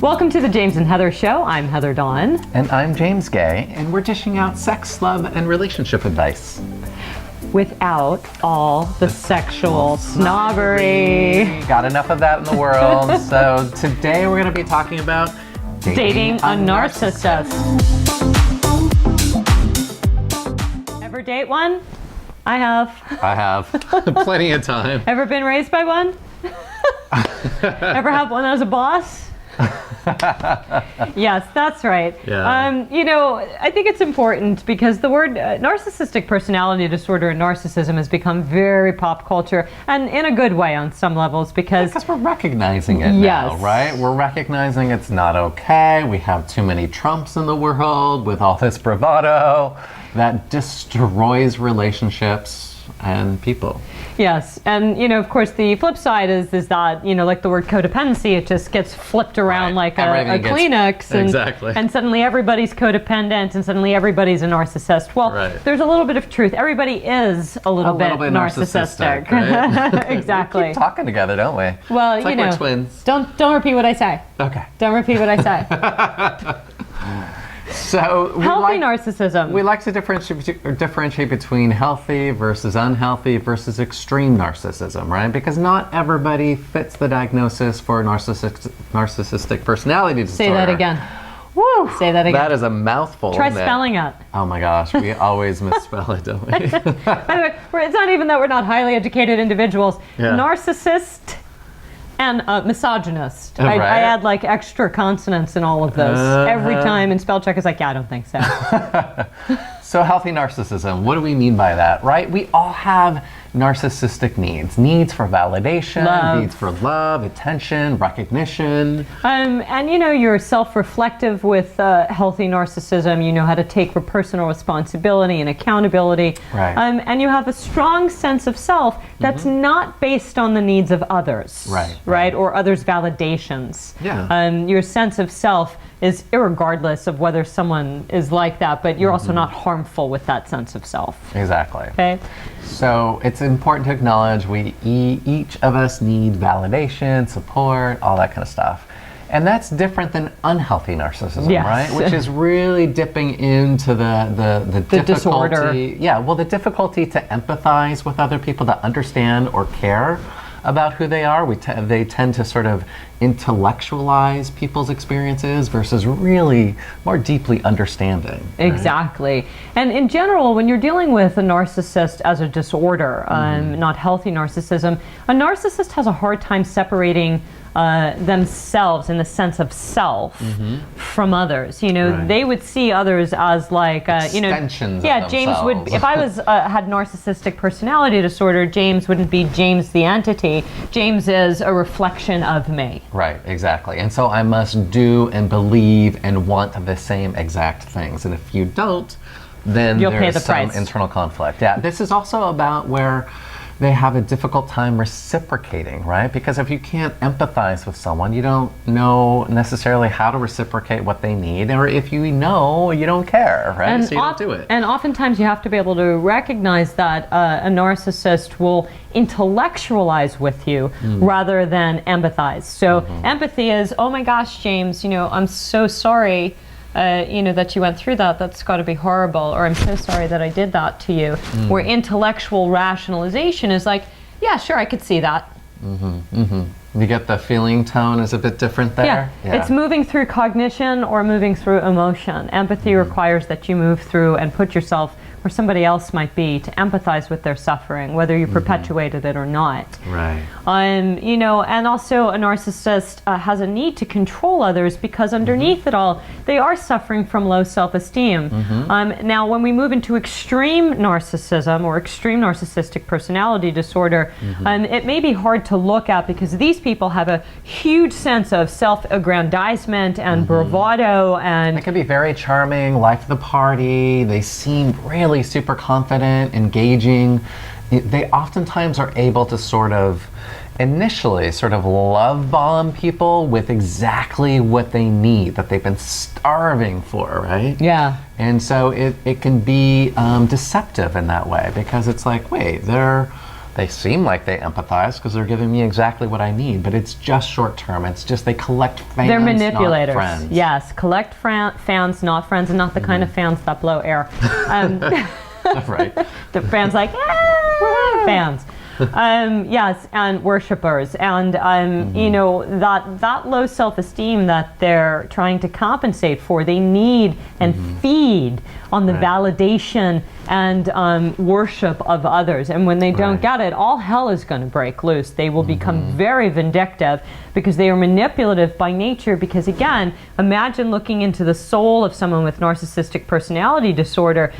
Welcome to the James and Heather Show. I'm Heather Dawn. And I'm James Guay, and we're dishing out sex, love, and relationship advice. Without all the sexual snobbery. Got enough of that in the world. So today we're going to be talking about dating a narcissist. Ever date one? I have. I have. Plenty of time. Ever been raised by one? Ever have one as a boss? Yes, that's right. Yeah. I think it's important because the word narcissistic personality disorder and narcissism has become very pop culture, and in a good way on some levels because we're recognizing it now, right? We're recognizing it's not okay. We have too many Trumps in the world with all this bravado that destroys relationships and people. Yes, and of course the flip side is that like the word codependency, it just gets flipped around like a Kleenex, and suddenly everybody's codependent, and suddenly everybody's a narcissist. Well, there's a little bit of truth. Everybody is a little bit narcissistic. Right? Exactly. We keep talking together, don't we? Well, it's like we're twins. Don't repeat what I say. Okay. Don't repeat what I say. So healthy narcissism. We like to differentiate between healthy versus unhealthy versus extreme narcissism, right? Because not everybody fits the diagnosis for narcissistic personality disorder. Say that again. Woo! Say that again. That is a mouthful. Try spelling it. Oh my gosh, we always misspell it, don't we? By the way, it's not even that we're not highly educated individuals. Yeah. Narcissist and misogynist. I add like extra consonants in all of those. Every time, and spell check is like, yeah, I don't think so. So healthy narcissism, what do we mean by that, right? We all have narcissistic needs for validation, needs for love, attention, recognition. And you're self-reflective with healthy narcissism. You know how to take for personal responsibility and accountability. Right. And you have a strong sense of self that's not based on the needs of others. Right? Or others' validations. Yeah. Your sense of self is irregardless of whether someone is like that, but you're also not harmful with that sense of self. Exactly. Okay. So it's important to acknowledge each of us need validation, support, all that kind of stuff. And that's different than unhealthy narcissism, right? Which is really dipping into the difficulty. Disorder. Yeah, well, the difficulty to empathize with other people, to understand or care about who they are. They tend to sort of intellectualize people's experiences versus really more deeply understanding. Right? Exactly. And in general, when you're dealing with a narcissist as a disorder, not healthy narcissism, a narcissist has a hard time separating themselves in the sense of self from others. They would see others as like extensions of James themselves. would, if I was had narcissistic personality disorder, James wouldn't be James the entity. James is a reflection of me. Right, exactly. And so I must do and believe and want the same exact things. And if you don't, then there's some internal conflict. Yeah, this is also about where they have a difficult time reciprocating, right? Because if you can't empathize with someone, you don't know necessarily how to reciprocate what they need, or if you know, you don't care, right? And so you don't do it. And oftentimes you have to be able to recognize that a narcissist will intellectualize with you rather than empathize. So empathy is, oh my gosh, James, I'm so sorry that you went through that. That's got to be horrible. Or I'm so sorry that I did that to you. Where intellectual rationalization is like, yeah, sure, I could see that. You get the feeling tone is a bit different there? Yeah. It's moving through cognition or moving through emotion. Empathy requires that you move through and put yourself where somebody else might be to empathize with their suffering, whether you perpetuated it or not. Right. And also a narcissist has a need to control others because underneath it all, they are suffering from low self-esteem. Now, when we move into extreme narcissism or extreme narcissistic personality disorder, it may be hard to look at because these people have a huge sense of self-aggrandizement and bravado, and they can be very charming, life of the party. They seem really super confident, engaging. They oftentimes are able to initially love bomb people with exactly what they need, that they've been starving for, right? Yeah. And so it can be deceptive in that way because it's like, wait, they're they seem like they empathize because they're giving me exactly what I need, but it's just short term. It's just they collect fans, they're manipulators. not friends. Yes, collect fans, not friends, and not the kind of fans that blow air. Right. The fans like, fans. Yes, and worshipers, and you know, that low self-esteem that they're trying to compensate for, they need and feed on the validation and worship of others. And when they don't get it, all hell is going to break loose. They will become very vindictive because they are manipulative by nature. Because again, imagine looking into the soul of someone with narcissistic personality disorder.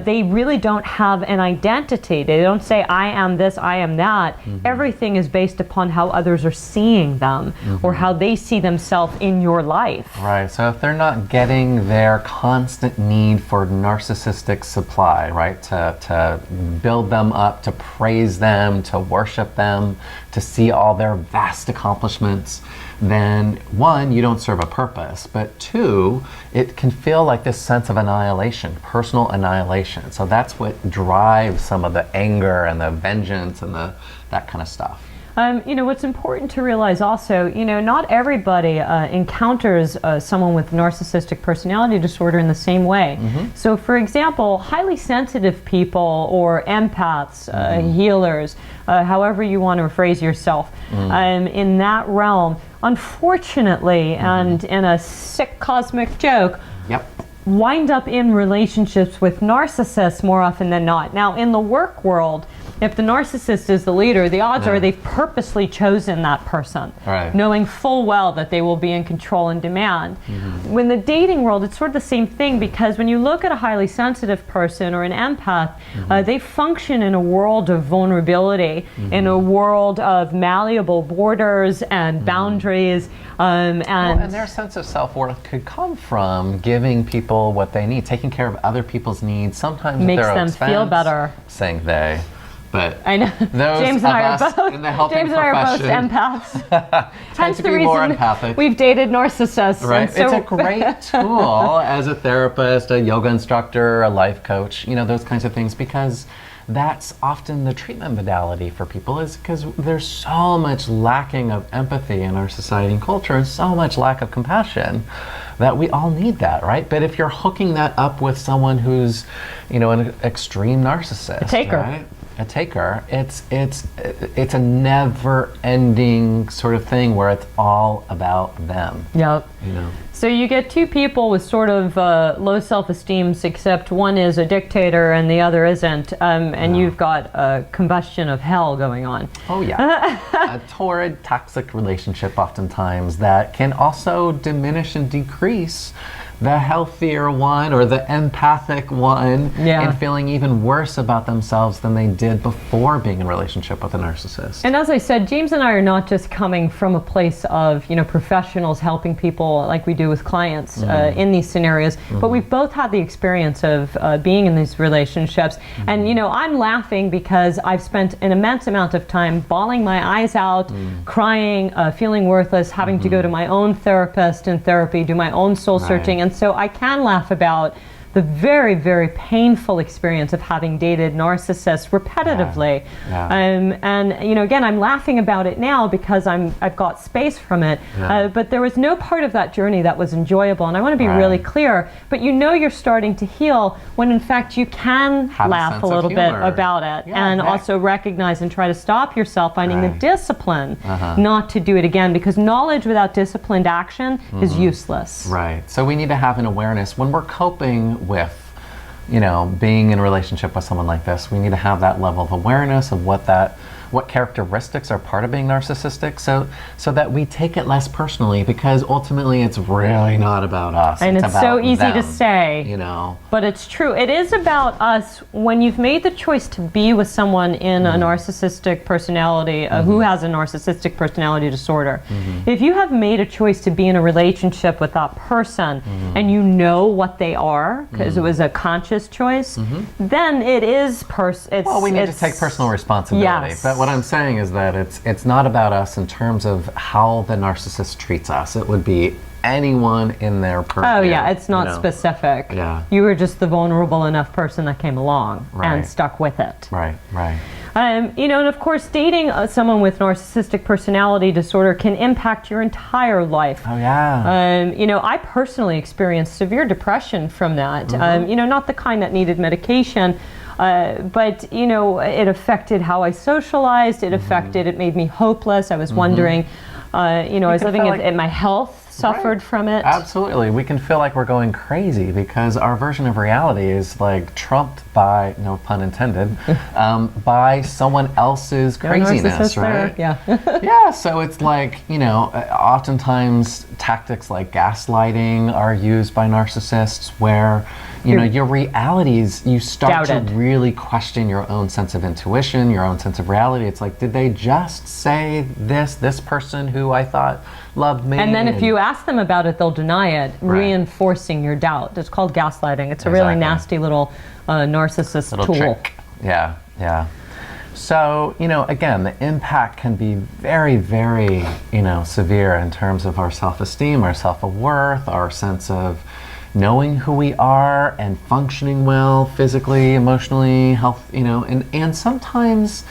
They really don't have an identity. They don't say, I am this, I am that. Everything is based upon how others are seeing them or how they see themselves in your life. Right. So if they're not getting their constant need for narcissistic supply, right, to build them up, to praise them, to worship them, to see all their vast accomplishments, then one, you don't serve a purpose, but two, it can feel like this sense of annihilation, personal annihilation. So that's what drives some of the anger and the vengeance and that kind of stuff. You know, what's important to realize also, you know, not everybody encounters someone with narcissistic personality disorder in the same way. So, for example, highly sensitive people or empaths, healers, however you want to phrase yourself, in that realm, unfortunately, and in a sick cosmic joke, wind up in relationships with narcissists more often than not. Now, in the work world, if the narcissist is the leader, the odds are they've purposely chosen that person, knowing full well that they will be in control and demand. When the dating world, it's sort of the same thing, because when you look at a highly sensitive person or an empath, they function in a world of vulnerability, in a world of malleable borders and boundaries. And their sense of self-worth could come from giving people what they need, taking care of other people's needs, sometimes makes at their them expense, feel better. Saying they. But I know. Those James and I are both. In the helping James and I are both profession empaths. tend to be more empathic. We've dated narcissists. Right. So it's a great tool as a therapist, a yoga instructor, a life coach. You know, those kinds of things, because that's often the treatment modality for people, is because there's so much lacking of empathy in our society and culture, and so much lack of compassion, that we all need that, right? But if you're hooking that up with someone who's, you know, an extreme narcissist, a taker, right? A taker, it's a never-ending sort of thing where it's all about them. Yep. You know. So you get two people with sort of low self-esteem, except one is a dictator and the other isn't, and you've got a combustion of hell going on. Oh yeah, a torrid, toxic relationship oftentimes that can also diminish and decrease the healthier one or the empathic one, and feeling even worse about themselves than they did before being in a relationship with a narcissist. And as I said, James and I are not just coming from a place of, you know, professionals helping people like we do with clients in these scenarios, but we've both had the experience of being in these relationships. And, you know, I'm laughing because I've spent an immense amount of time bawling my eyes out, crying, feeling worthless, having to go to my own therapist in therapy, do my own soul searching. And so I can laugh about the very, very painful experience of having dated narcissists repetitively. And, you know, again, I'm laughing about it now because I've got space from it. But there was no part of that journey that was enjoyable. And I want to be really clear, but you know you're starting to heal when in fact you can laugh a little bit about it, and also recognize and try to stop yourself, finding the discipline not to do it again, because knowledge without disciplined action is useless. Right. So we need to have an awareness when we're coping with, you know, being in a relationship with someone like this. We need to have that level of awareness of what characteristics are part of being narcissistic, so that we take it less personally, because ultimately it's really not about us. And it's so easy them, to say, you know. But it's true. It is about us. When you've made the choice to be with someone in a narcissistic personality, who has a narcissistic personality disorder, if you have made a choice to be in a relationship with that person, and you know what they are, because it was a conscious choice, then it is well, we need to take personal responsibility. Yes. But what I'm saying is that it's not about us in terms of how the narcissist treats us. It would be anyone in their purview. Oh yeah, it's not specific. Yeah. You were just the vulnerable enough person that came along and stuck with it. Right, right. You know, and of course, dating someone with narcissistic personality disorder can impact your entire life. Oh, yeah. You know, I personally experienced severe depression from that. You know, not the kind that needed medication, but, you know, it affected how I socialized. It affected, it made me hopeless. I was wondering, you know, I was living in my health suffered from it. Absolutely. We can feel like we're going crazy because our version of reality is like trumped by, no pun intended, by someone else's craziness, right? Yeah. Yeah, so it's like, you know, oftentimes tactics like gaslighting are used by narcissists where, you know, your realities, you start to really question your own sense of intuition, your own sense of reality. It's like, did they just say this person who I thought loved me? And then if you ask them about it, they'll deny it, reinforcing your doubt. It's called gaslighting. It's a really nasty little narcissist tool. Trick. Yeah, yeah. So, you know, again, the impact can be very, very, you know, severe in terms of our self-esteem, our self-worth, our sense of knowing who we are and functioning well physically, emotionally, health, you know, and sometimes,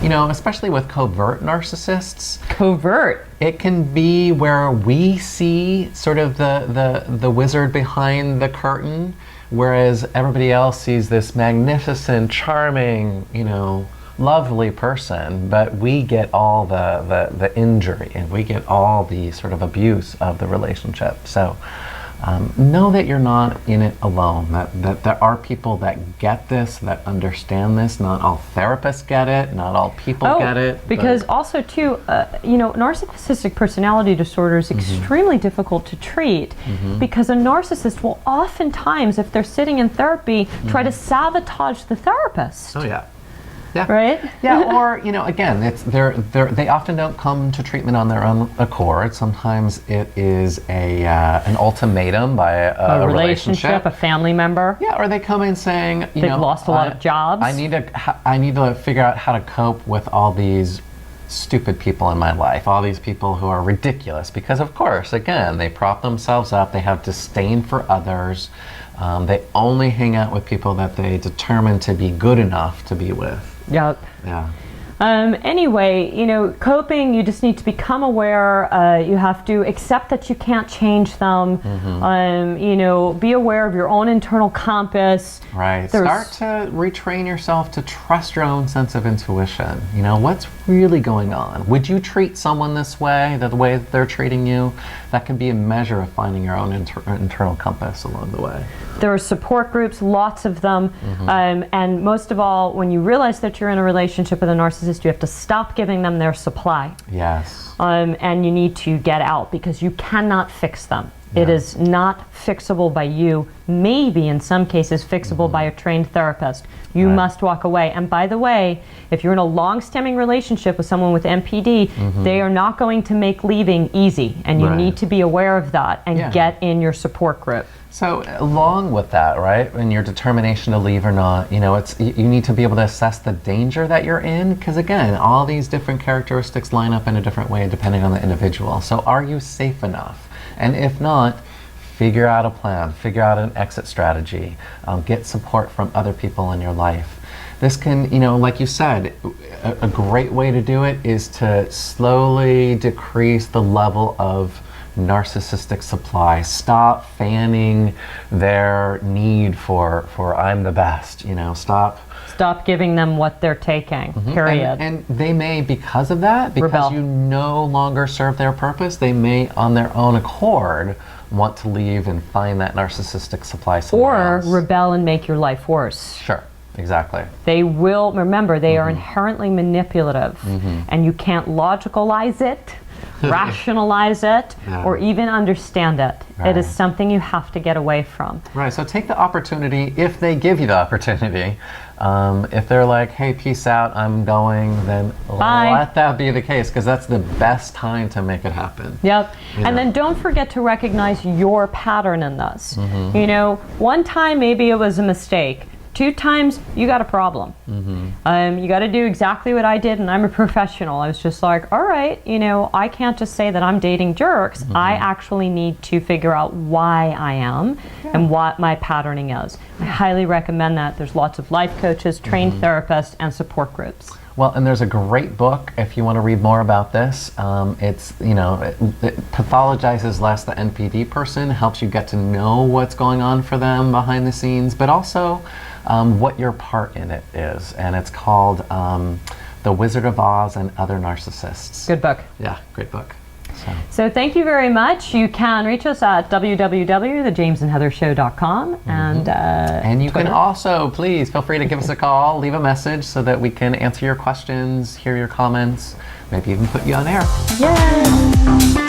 you know, especially with covert narcissists. Covert? It can be where we see sort of the wizard behind the curtain, whereas everybody else sees this magnificent, charming, you know, lovely person, but we get all the injury and we get all the sort of abuse of the relationship. So know that you're not in it alone, that there are people that get this, that understand this. Not all therapists get it, not all people get it. Because also too, you know, narcissistic personality disorder is extremely difficult to treat because a narcissist will oftentimes, if they're sitting in therapy, try to sabotage the therapist. Oh yeah. Yeah. Right? Yeah, or, you know, again, they often don't come to treatment on their own accord. Sometimes it is an ultimatum by a relationship, a family member. Yeah, or they come in saying, you know, they've lost a lot of jobs. I need to figure out how to cope with all these stupid people in my life, all these people who are ridiculous, because of course, again, they prop themselves up, they have disdain for others, they only hang out with people that they determine to be good enough to be with. Yep. Yeah. Anyway, you know, coping, you just need to become aware. You have to accept that you can't change them. You know, be aware of your own internal compass. Right. Start to retrain yourself to trust your own sense of intuition. You know, what's really going on? Would you treat someone this way, the way that they're treating you? That can be a measure of finding your own internal compass along the way. There are support groups, lots of them. And most of all, when you realize that you're in a relationship with a narcissist, you have to stop giving them their supply. Yes. And you need to get out because you cannot fix them. Yeah. It is not fixable by you, maybe in some cases fixable by a trained therapist. You must walk away. And by the way, if you're in a long-standing relationship with someone with NPD, they are not going to make leaving easy. And you need to be aware of that and get in your support group. So along with that, right, and your determination to leave or not, you know, you need to be able to assess the danger that you're in, because again, all these different characteristics line up in a different way depending on the individual. So are you safe enough? And if not, figure out a plan, figure out an exit strategy, get support from other people in your life. This can, you know, like you said, a great way to do it is to slowly decrease the level of narcissistic supply. Stop fanning their need for I'm the best, you know, stop giving them what they're taking, period. And they may, because of that, because you no longer serve their purpose, they may on their own accord want to leave and find that narcissistic supply somewhere else. Or rebel and make your life worse. Sure. Exactly. They will, remember, they are inherently manipulative, and you can't logicalize it, rationalize it, or even understand it. It is something you have to get away from. Right, so take the opportunity, if they give you the opportunity. If they're like, hey, peace out, I'm going, then let that be the case, because that's the best time to make it happen. Yep. And then don't forget to recognize your pattern in this. You know, one time maybe it was a mistake. 2 times, you got a problem. You got to do exactly what I did, and I'm a professional. I was just like, all right, you know, I can't just say that I'm dating jerks. I actually need to figure out why I am and what my patterning is. I highly recommend that. There's lots of life coaches, trained therapists, and support groups. Well, and there's a great book if you want to read more about this. It's, it pathologizes less the NPD person, helps you get to know what's going on for them behind the scenes, but also what your part in it is. And it's called The Wizard of Oz and Other Narcissists. Good book. Yeah, great book. So thank you very much. You can reach us at www.thejamesandheathershow.com and you Twitter. can also, please feel free to give us a call, leave a message so that we can answer your questions, hear your comments, maybe even put you on air. Yay!